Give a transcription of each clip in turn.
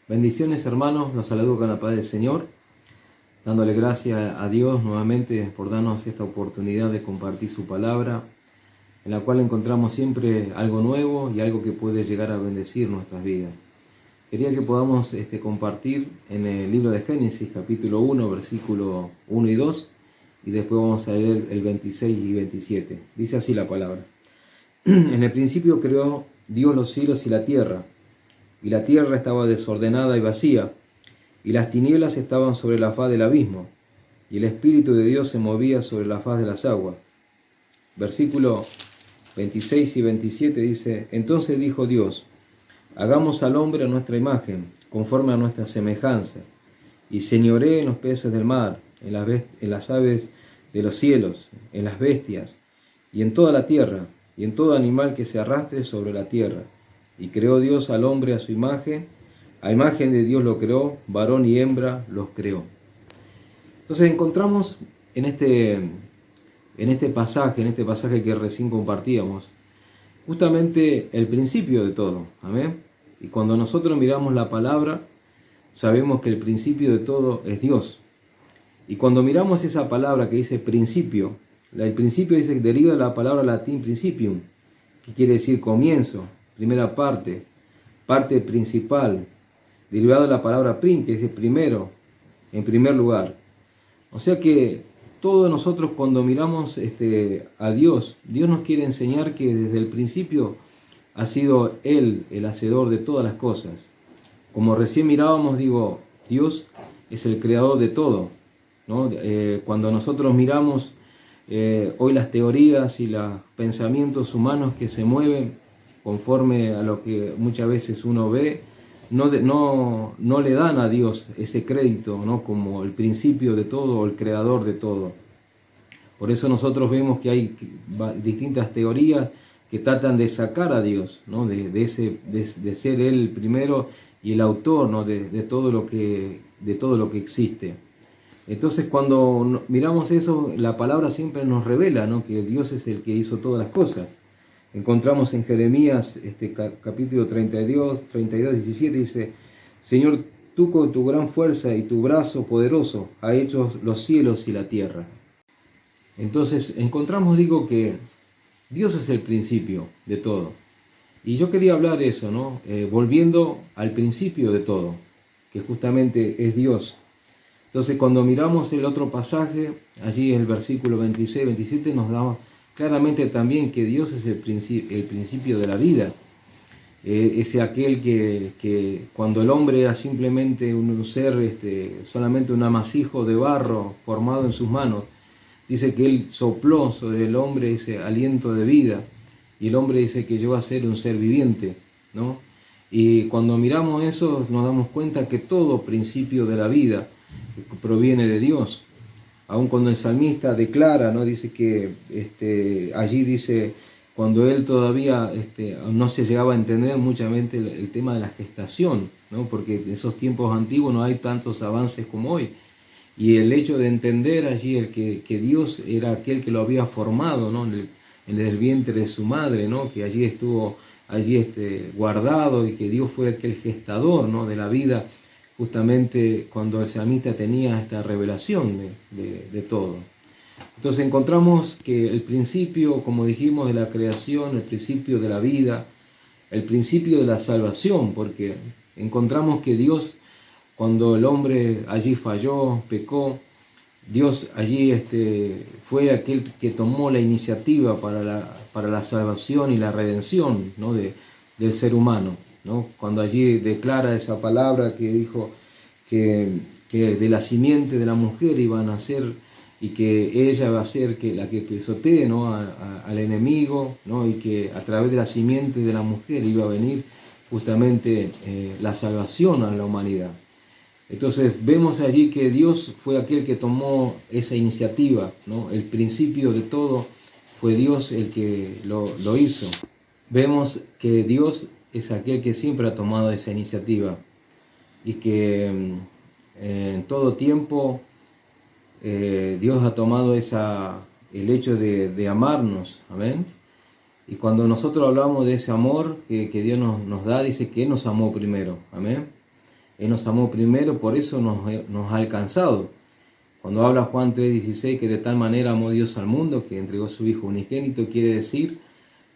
Bendiciones, hermanos, los saludo con la paz del Señor, dándole gracias a Dios nuevamente por darnos esta oportunidad de compartir su palabra, en la cual encontramos siempre algo nuevo y algo que puede llegar a bendecir nuestras vidas. Quería que podamos compartir en el libro de Génesis, capítulo 1, versículo 1 y 2, y después vamos a leer el 26 y 27. Dice así la palabra. En el principio creó Dios los cielos y la tierra estaba desordenada y vacía, y las tinieblas estaban sobre la faz del abismo, y el Espíritu de Dios se movía sobre la faz de las aguas. Versículo 26 y 27 dice: Entonces dijo Dios: hagamos al hombre a nuestra imagen, conforme a nuestra semejanza, y señoree en los peces del mar, en las aves de los cielos, en las bestias, y en toda la tierra, y en todo animal que se arrastre sobre la tierra. Y creó Dios al hombre a su imagen, a imagen de Dios lo creó, varón y hembra los creó. Entonces encontramos en este pasaje que recién compartíamos, justamente el principio de todo. Amén. Y cuando nosotros miramos la palabra, sabemos que el principio de todo es Dios. Y cuando miramos esa palabra que dice principio, el principio deriva de la palabra latín principium, que quiere decir comienzo, primera parte principal, derivado de la palabra prim, que dice primero, en primer lugar. O sea que todos nosotros cuando miramos a Dios, Dios nos quiere enseñar que desde el principio ha sido Él el hacedor de todas las cosas. Como recién mirábamos, Dios es el creador de todo, ¿no? Cuando nosotros miramos hoy las teorías y los pensamientos humanos que se mueven conforme a lo que muchas veces uno ve, no le dan a Dios ese crédito, ¿no? Como el principio de todo o el creador de todo. Por eso nosotros vemos que hay distintas teorías que tratan de sacar a Dios, ¿no? de ser Él el primero y el autor, ¿no? de todo lo que existe. Entonces cuando miramos eso, la palabra siempre nos revela, ¿no? que Dios es el que hizo todas las cosas. Encontramos en Jeremías capítulo 32, 17, dice: Señor, tú con tu gran fuerza y tu brazo poderoso has hecho los cielos y la tierra. Entonces encontramos, que Dios es el principio de todo. Y yo quería hablar de eso, ¿no? Volviendo al principio de todo, que justamente es Dios. Entonces cuando miramos el otro pasaje, allí en el versículo 26, 27 nos da claramente también que Dios es el principio de la vida. Es aquel que cuando el hombre era simplemente un ser, solamente un amasijo de barro formado en sus manos, dice que Él sopló sobre el hombre ese aliento de vida, y el hombre dice que llegó a ser un ser viviente, ¿no? Y cuando miramos eso nos damos cuenta que todo principio de la vida proviene de Dios. Aun cuando el salmista declara, ¿no? Dice que allí dice, cuando él todavía no se llegaba a entender muchamente el tema de la gestación, ¿no? Porque en esos tiempos antiguos no hay tantos avances como hoy. Y el hecho de entender allí que Dios era aquel que lo había formado, ¿no? en el vientre de su madre, ¿no? Que allí estuvo guardado, y que Dios fue aquel gestador, ¿no? de la vida, justamente cuando el salmista tenía esta revelación de todo. Entonces encontramos que el principio, como dijimos, de la creación, el principio de la vida, el principio de la salvación, porque encontramos que Dios, cuando el hombre allí falló, pecó, Dios allí fue aquel que tomó la iniciativa para la salvación y la redención, ¿no? del ser humano, ¿no? Cuando allí declara esa palabra que dijo que de la simiente de la mujer iba a nacer, y que ella va a ser la que pisotee, ¿no? al enemigo, ¿no? Y que a través de la simiente de la mujer iba a venir justamente la salvación a la humanidad. Entonces vemos allí que Dios fue aquel que tomó esa iniciativa, ¿no? El principio de todo fue Dios el que lo hizo. Vemos que Dios es aquel que siempre ha tomado esa iniciativa, y que en todo tiempo Dios ha tomado el hecho de amarnos. Amén. Y cuando nosotros hablamos de ese amor que Dios nos da, dice que Él nos amó primero. Amén. Él nos amó primero, por eso nos ha alcanzado. Cuando habla Juan 3:16, que de tal manera amó Dios al mundo, que entregó su Hijo unigénito, quiere decir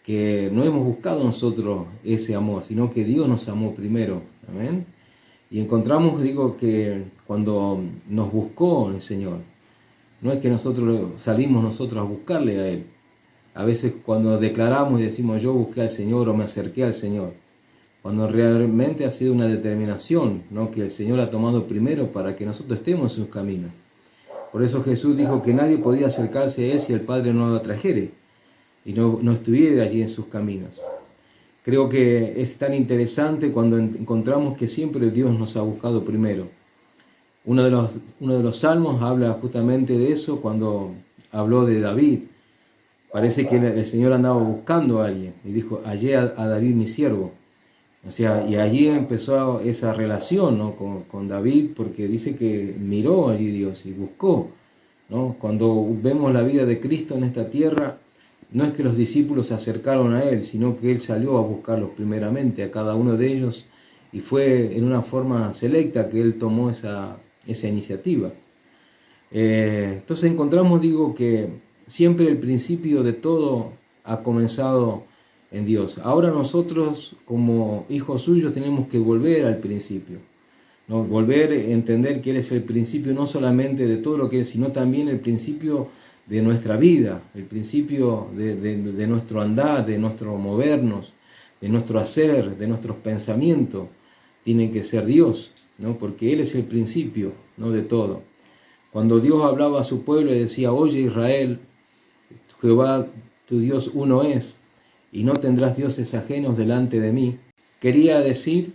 que no hemos buscado nosotros ese amor, sino que Dios nos amó primero. Amén. Y encontramos, digo, que cuando nos buscó el Señor, no es que nosotros salimos nosotros a buscarle a Él. A veces cuando declaramos y decimos yo busqué al Señor o me acerqué al Señor, cuando realmente ha sido una determinación, ¿no?, que el Señor ha tomado primero para que nosotros estemos en sus caminos. Por eso Jesús dijo que nadie podía acercarse a Él si el Padre no lo atrajere y no estuviera allí en sus caminos. Creo que es tan interesante cuando encontramos que siempre Dios nos ha buscado primero. Uno de los salmos habla justamente de eso cuando habló de David. Parece que el Señor andaba buscando a alguien y dijo, hallé a David mi siervo. O sea, y allí empezó esa relación, ¿no?, con David, porque dice que miró allí Dios y buscó, ¿no? Cuando vemos la vida de Cristo en esta tierra, no es que los discípulos se acercaron a Él, sino que Él salió a buscarlos primeramente, a cada uno de ellos, y fue en una forma selecta que Él tomó esa iniciativa. Entonces encontramos, digo, que siempre el principio de todo ha comenzado en Dios. Ahora nosotros, como hijos suyos, tenemos que volver al principio, ¿no? Volver a entender que Él es el principio no solamente de todo lo que es, sino también el principio de nuestra vida, el principio de nuestro andar, de nuestro movernos, de nuestro hacer, de nuestros pensamientos. Tiene que ser Dios, ¿no?, porque Él es el principio, ¿no?, de todo. Cuando Dios hablaba a su pueblo y decía, oye Israel, Jehová tu Dios uno es, y no tendrás dioses ajenos delante de mí, quería decir,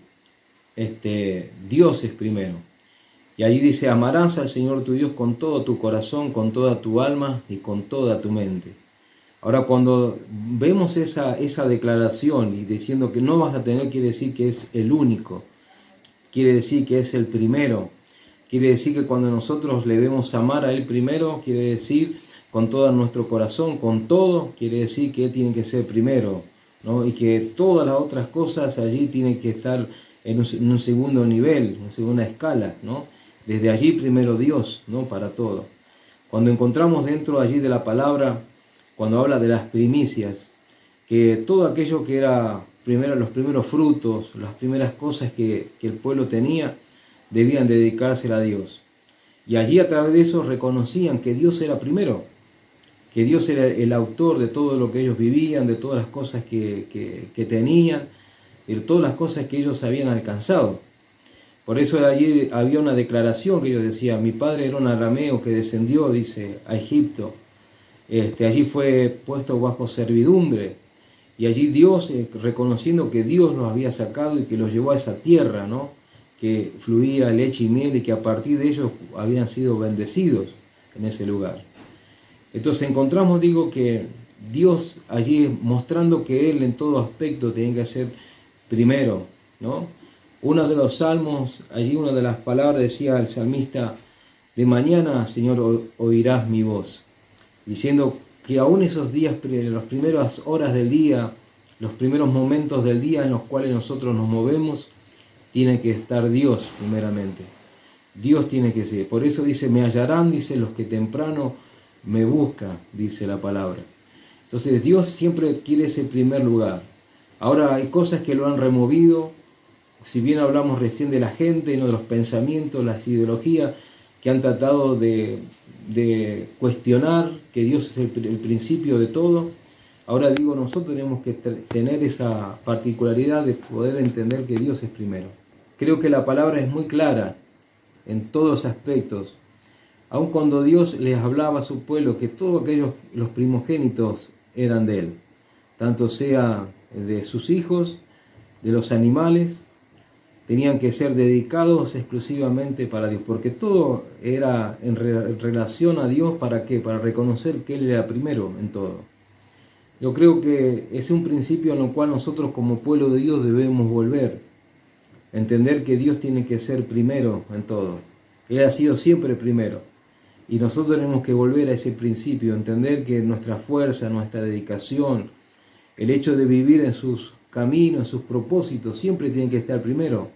Dios es primero. Y allí dice, amarás al Señor tu Dios con todo tu corazón, con toda tu alma y con toda tu mente. Ahora, cuando vemos esa declaración y diciendo que no vas a tener, quiere decir que es el único, quiere decir que es el primero, quiere decir que cuando nosotros le debemos amar a Él primero, quiere decir con todo nuestro corazón, con todo, quiere decir que Él tiene que ser primero, ¿no?, y que todas las otras cosas allí tienen que estar en un segundo nivel, en una segunda escala, ¿no? Desde allí primero Dios, ¿no?, para todo. Cuando encontramos dentro allí de la palabra, cuando habla de las primicias, que todo aquello que era primero, los primeros frutos, las primeras cosas que el pueblo tenía, debían dedicársela a Dios. Y allí a través de eso reconocían que Dios era primero, que Dios era el autor de todo lo que ellos vivían, de todas las cosas que tenían, de todas las cosas que ellos habían alcanzado. Por eso allí había una declaración que ellos decían, mi padre era un arameo que descendió, dice, a Egipto. Allí fue puesto bajo servidumbre. Y allí Dios, reconociendo que Dios los había sacado y que los llevó a esa tierra, ¿no?, que fluía leche y miel y que a partir de ellos habían sido bendecidos en ese lugar. Entonces encontramos, digo, que Dios allí mostrando que Él en todo aspecto tiene que ser primero, ¿no? Uno de los salmos, allí una de las palabras decía el salmista, de mañana, Señor, oirás mi voz, diciendo que aún esos días, las primeras horas del día, los primeros momentos del día en los cuales nosotros nos movemos, tiene que estar Dios primeramente. Dios tiene que ser. Por eso dice, me hallarán, dice, los que temprano me buscan, dice la palabra. Entonces Dios siempre quiere ese primer lugar. Ahora hay cosas que lo han removido, si bien hablamos recién de la gente, ¿no?, de los pensamientos, las ideologías que han tratado de cuestionar que Dios es el principio de todo. Ahora digo, nosotros tenemos que tener esa particularidad de poder entender que Dios es primero. Creo que la palabra es muy clara en todos aspectos. Aun cuando Dios les hablaba a su pueblo que todos aquellos, los primogénitos, eran de Él, tanto sea de sus hijos, de los animales, tenían que ser dedicados exclusivamente para Dios, porque todo era en relación a Dios. ¿Para qué? Para reconocer que Él era primero en todo. Yo creo que es un principio en el cual nosotros como pueblo de Dios debemos volver, entender que Dios tiene que ser primero en todo. Él ha sido siempre primero. Y nosotros tenemos que volver a ese principio, entender que nuestra fuerza, nuestra dedicación, el hecho de vivir en sus caminos, en sus propósitos, siempre tienen que estar primero.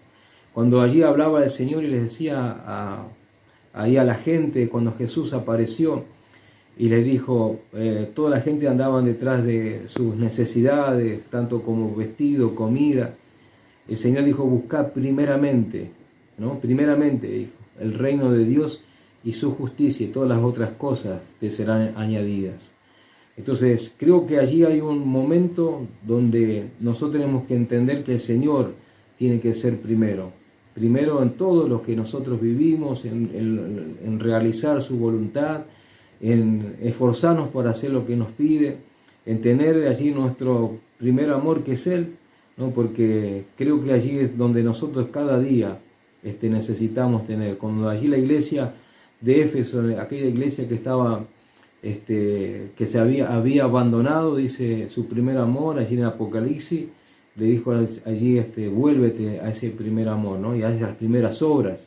Cuando allí hablaba el Señor y les decía ahí a la gente, cuando Jesús apareció y les dijo, toda la gente andaba detrás de sus necesidades, tanto como vestido, comida. El Señor dijo, buscad primeramente, ¿no? Primeramente, dijo, el reino de Dios y su justicia, y todas las otras cosas te serán añadidas. Entonces, creo que allí hay un momento donde nosotros tenemos que entender que el Señor tiene que ser primero. Primero en todo lo que nosotros vivimos, en realizar su voluntad, en esforzarnos por hacer lo que nos pide, en tener allí nuestro primer amor que es Él, ¿no? Porque creo que allí es donde nosotros cada día necesitamos tener. Cuando allí la iglesia de Éfeso, aquella iglesia que estaba, que se había abandonado, dice, su primer amor, allí en Apocalipsis, le dijo allí, vuélvete a ese primer amor, ¿no? Y a esas primeras obras.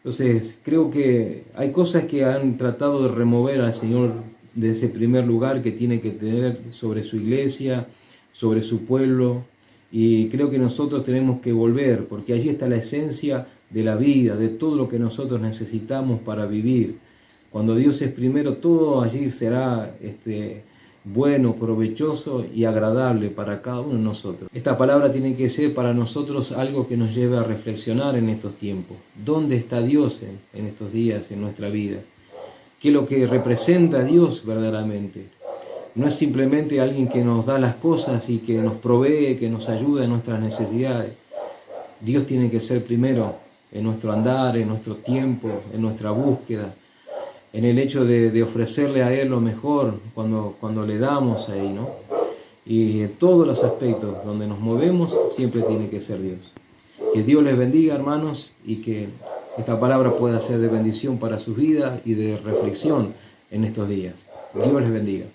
Entonces, creo que hay cosas que han tratado de remover al Señor de ese primer lugar que tiene que tener sobre su iglesia, sobre su pueblo, y creo que nosotros tenemos que volver, porque allí está la esencia de la vida, de todo lo que nosotros necesitamos para vivir. Cuando Dios es primero, todo allí será bueno, provechoso y agradable para cada uno de nosotros. Esta palabra tiene que ser para nosotros algo que nos lleve a reflexionar en estos tiempos. ¿Dónde está Dios en estos días, en nuestra vida? ¿Qué es lo que representa a Dios verdaderamente? No es simplemente alguien que nos da las cosas y que nos provee, que nos ayuda en nuestras necesidades. Dios tiene que ser primero en nuestro andar, en nuestro tiempo, en nuestra búsqueda, en el hecho de ofrecerle a Él lo mejor cuando le damos ahí, ¿no? Y en todos los aspectos donde nos movemos siempre tiene que ser Dios. Que Dios les bendiga, hermanos, y que esta palabra pueda ser de bendición para sus vidas y de reflexión en estos días. Dios les bendiga.